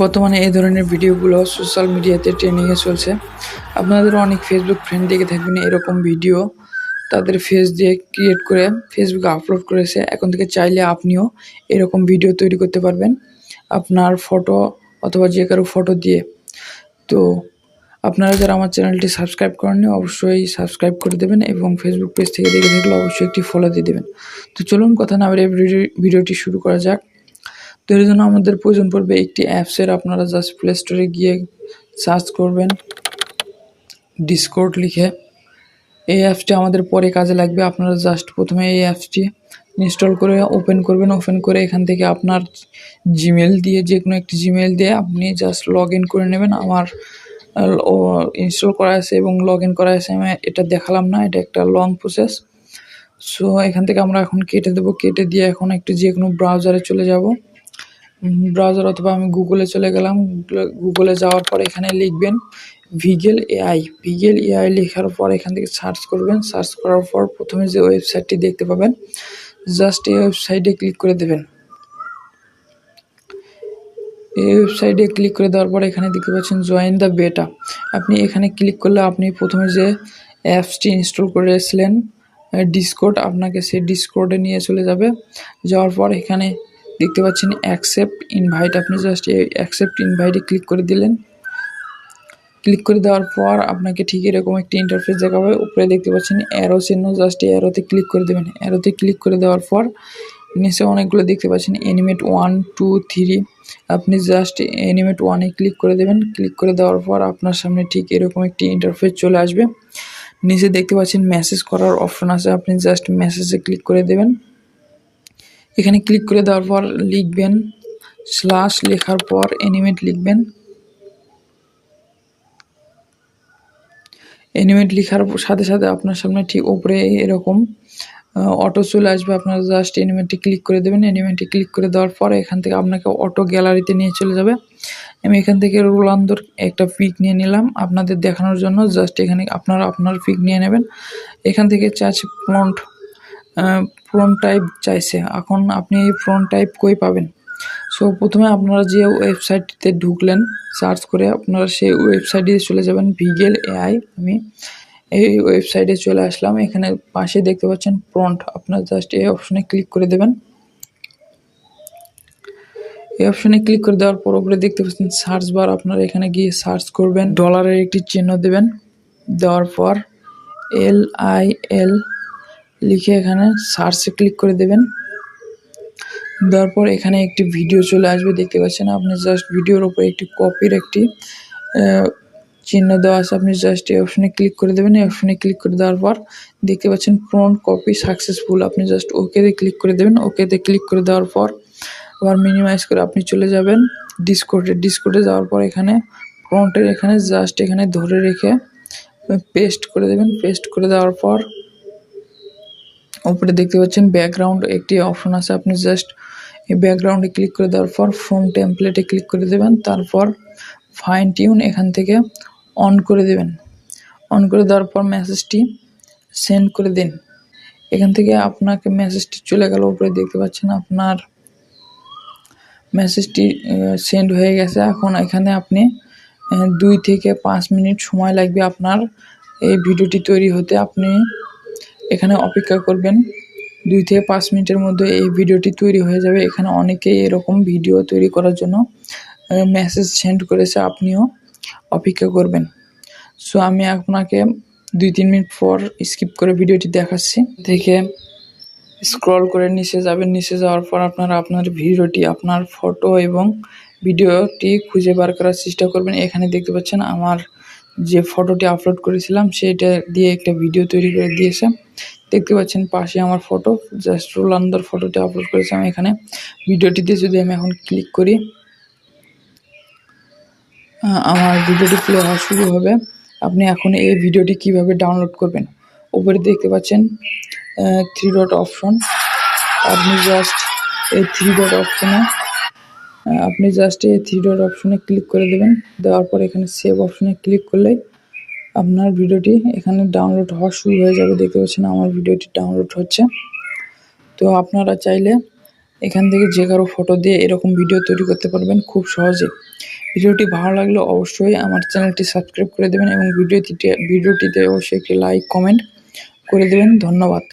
বর্তমানে এই ধরনের ভিডিওগুলো সোশ্যাল মিডিয়াতে ট্রেন্ডিংয়ে চলছে। আপনাদের অনেক ফেসবুক ফ্রেন্ড দেখে থাকবেন এরকম ভিডিও তাদের ফেস দিয়ে ক্রিয়েট করে ফেসবুকে আপলোড করেছে। এখন থেকে চাইলে আপনিও এরকম ভিডিও তৈরি করতে পারবেন আপনার ফটো অথবা যে কারো ফটো দিয়ে। তো আপনারা যারা আমার চ্যানেলটি সাবস্ক্রাইব করেননি অবশ্যই সাবস্ক্রাইব করে দেবেন এবং ফেসবুক পেজ থেকে দেখে থাকলে অবশ্যই একটি ফলো দিয়ে দেবেন। তো চলুন কথা না বলে ভিডিওটি শুরু করা যাক। তো এর জন্য আমাদের প্রয়োজন পড়বে একটি অ্যাপসের। আপনারা জাস্ট প্লে স্টোরে গিয়ে সার্চ করবেন ডিসকর্ড লিখে। এই অ্যাপসটি আমাদের পরে কাজে লাগবে। আপনারা জাস্ট প্রথমে এই অ্যাপসটি ইনস্টল করে ওপেন করবেন। ওপেন করে এখান থেকে আপনার জিমেল দিয়ে যে কোনো একটি জিমেল দিয়ে আপনি জাস্ট লগ ইন করে নেবেন। আমার ইনস্টল করা আছে এবং লগ ইন করা আছে, আমি এটা দেখালাম না, এটা একটা লং প্রসেস। সো এখান থেকে আমরা এখন কেটে দেবো। কেটে দিয়ে এখন একটু যে কোনো ব্রাউজারে চলে যাব। ব্রাউজার অথবা আমি গুগলে চলে গেলাম। গুগলে যাওয়ার পর এখানে লিখবেন ভিগেল এআই। ভিগেল এআই লেখার পর এখান থেকে সার্চ করবেন। সার্চ করার পর প্রথমে যে ওয়েবসাইটটি দেখতে পাবেন জাস্ট এই ওয়েবসাইটে ক্লিক করে দেবেন। এই ওয়েবসাইটে ক্লিক করে দেওয়ার পর এখানে দেখতে পাচ্ছেন জয়েন দ্য বেটা। আপনি এখানে ক্লিক করলে আপনি প্রথমে যে অ্যাপসটি ইনস্টল করে এসেছিলেন ডিসকর্ড, আপনাকে সেই ডিসকর্ডে নিয়ে চলে যাবে। যাওয়ার পর এখানে দেখতে পাচ্ছেন অ্যাকসেপ্ট ইনভাইট। আপনি জাস্ট এই অ্যাকসেপ্ট ইনভাইটে ক্লিক করে দিলেন। ক্লিক করে দেওয়ার পর আপনাকে ঠিক এরকম একটি ইন্টারফেস দেখাবে। উপরে দেখতে পাচ্ছেন অ্যারো চিহ্ন, জাস্ট এই অ্যারোতে ক্লিক করে দেবেন। অ্যারোতে ক্লিক করে দেওয়ার পর নিচে অনেকগুলো দেখতে পাচ্ছেন অ্যানিমেট 1 2 3। আপনি জাস্ট অ্যানিমেট 1-এ ক্লিক করে দেবেন। ক্লিক করে দেওয়ার পর আপনার সামনে ঠিক এরকম একটি ইন্টারফেস চলে আসবে। নিচে দেখতে পাচ্ছেন মেসেজ করার অপশন আছে, আপনি জাস্ট মেসেজে ক্লিক করে দেবেন। এখানে ক্লিক করে দেওয়ার পর লিখবেন স্ল্যাশ, লেখার পর অ্যানিমেট লিখবেন। অ্যানিমেট লেখার সাথে সাথে আপনার সামনে ঠিক উপরে এরকম অটো চলে আসবে। আপনারা জাস্ট অ্যানিমেটে ক্লিক করে দেবেন। অ্যানিমেটে ক্লিক করে দেওয়ার পর এখান থেকে আপনাকে অটো গ্যালারিতে নিয়ে চলে যাবে। আমি এখান থেকে রোনালদোর একটা পিক নিয়ে নিলাম আপনাদের দেখানোর জন্য। জাস্ট এখানে আপনারা আপনার পিক নিয়ে নেবেন। এখান থেকে চাইছে ফ্রন্ট টাইপ চাইছে। এখন আপনি এই ফ্রন্ট টাইপ কই পাবেন? সো প্রথমে আপনারা যে ওয়েবসাইটটিতে ঢুকলেন সার্চ করে আপনারা সেই ওয়েবসাইটে চলে যাবেন ভিগেল এআই। আমি এই ওয়েবসাইটে চলে আসলাম। এখানে পাশে দেখতে পাচ্ছেন ফ্রন্ট, আপনারা জাস্ট এই অপশনে ক্লিক করে দেবেন। এই অপশনে ক্লিক করে দেওয়ার পর উপরে দেখতে পাচ্ছেন সার্চ বার। আপনারা এখানে গিয়ে সার্চ করবেন, ডলারের একটি চিহ্ন দেবেন। দেওয়ার পর LIL লিখে এখানে সার্চে ক্লিক করে দেবেন। দেওয়ার পর এখানে একটি ভিডিও চলে আসবে, দেখতে পাচ্ছেন। আপনি জাস্ট ভিডিওর উপরে একটি কপির একটি চিহ্ন দেওয়া আছে, আপনি জাস্ট এই অপশনে ক্লিক করে দেবেন। এই অপশনে ক্লিক করে দেওয়ার পর দেখতে পাচ্ছেন ফ্রন্ট কপি সাকসেসফুল। আপনি জাস্ট ওকেতে ক্লিক করে দেবেন। ওকেতে ক্লিক করে দেওয়ার পর আবার মিনিমাইজ করে আপনি চলে যাবেন ডিসকর্ডে। ডিসকর্ডে যাওয়ার পর এখানে ফ্রন্টের এখানে জাস্ট এখানে ধরে রেখে পেস্ট করে দেবেন। পেস্ট করে দেওয়ার পর উপরে দেখতে পাচ্ছেন ব্যাকগ্রাউন্ড একটি অপশন আছে, আপনি জাস্ট এই ব্যাকগ্রাউন্ডে ক্লিক করে দেওয়ার পর ফ্রম টেমপ্লেটে ক্লিক করে দেবেন। তারপর ফাইন টিউন এখান থেকে অন করে দেবেন। অন করে দেওয়ার পর মেসেজটি সেন্ড করে দিন। এখান থেকে আপনাকে মেসেজটি চলে গেল। উপরে দেখতে পাচ্ছেন আপনার মেসেজটি সেন্ড হয়ে গেছে। এখন এখানে আপনি 2 থেকে 5 মিনিট সময় লাগবে আপনার এই ভিডিওটি তৈরি হতে। আপনি এখানে অপেক্ষা করবেন। 2 থেকে 5 মিনিটের মধ্যে এই ভিডিওটি তৈরি হয়ে যাবে। এখানে অনেকেই এরকম ভিডিও তৈরি করার জন্য মেসেজ সেন্ড করেছে, আপনিও অপেক্ষা করবেন। সো আমি আপনাকে 2-3 মিনিট পর স্কিপ করে ভিডিওটি দেখাচ্ছি। দেখে স্ক্রল করে নিচে যাবেন। নিচে যাওয়ার পর আপনারা আপনার ভিডিওটি, আপনার ফটো এবং ভিডিওটি খুঁজে বার করার চেষ্টা করবেন। এখানে দেখতে পাচ্ছেন আমার যে ফটোটি আপলোড করেছিলাম সেটা দিয়ে একটা ভিডিও তৈরি করে দিয়েছে। দেখতে পাচ্ছেন পাশে আমার ফটো, জাস্ট রোনালদোর ফটোটি আপলোড করেছিলাম। এখানে ভিডিওটিতে যদি আমি এখন ক্লিক করি আমার ভিডিওটি প্লে হওয়া শুরু হবে। আপনি এখন এই ভিডিওটি কিভাবে ডাউনলোড করবেন, উপরে দেখতে পাচ্ছেন 3 ডট অপশন। আপনি জাস্ট এই 3 ডট অপশনে ক্লিক করে দেবেন। দেওয়ার পর এখানে সেভ অপশনে ক্লিক করলেই আপনার ভিডিওটি এখানে ডাউনলোড হওয়া শুরু হয়ে যাবে। দেখতে পাচ্ছেন আমার ভিডিওটি ডাউনলোড হচ্ছে। তো আপনারা চাইলে এখান থেকে যে কারো ফটো দিয়ে এরকম ভিডিও তৈরি করতে পারবেন খুব সহজে। ভিডিওটি ভালো লাগলে অবশ্যই আমার চ্যানেলটি সাবস্ক্রাইব করে দেবেন এবং ভিডিওটিতে অবশ্যই একটি লাইক কমেন্ট করে দেবেন। ধন্যবাদ।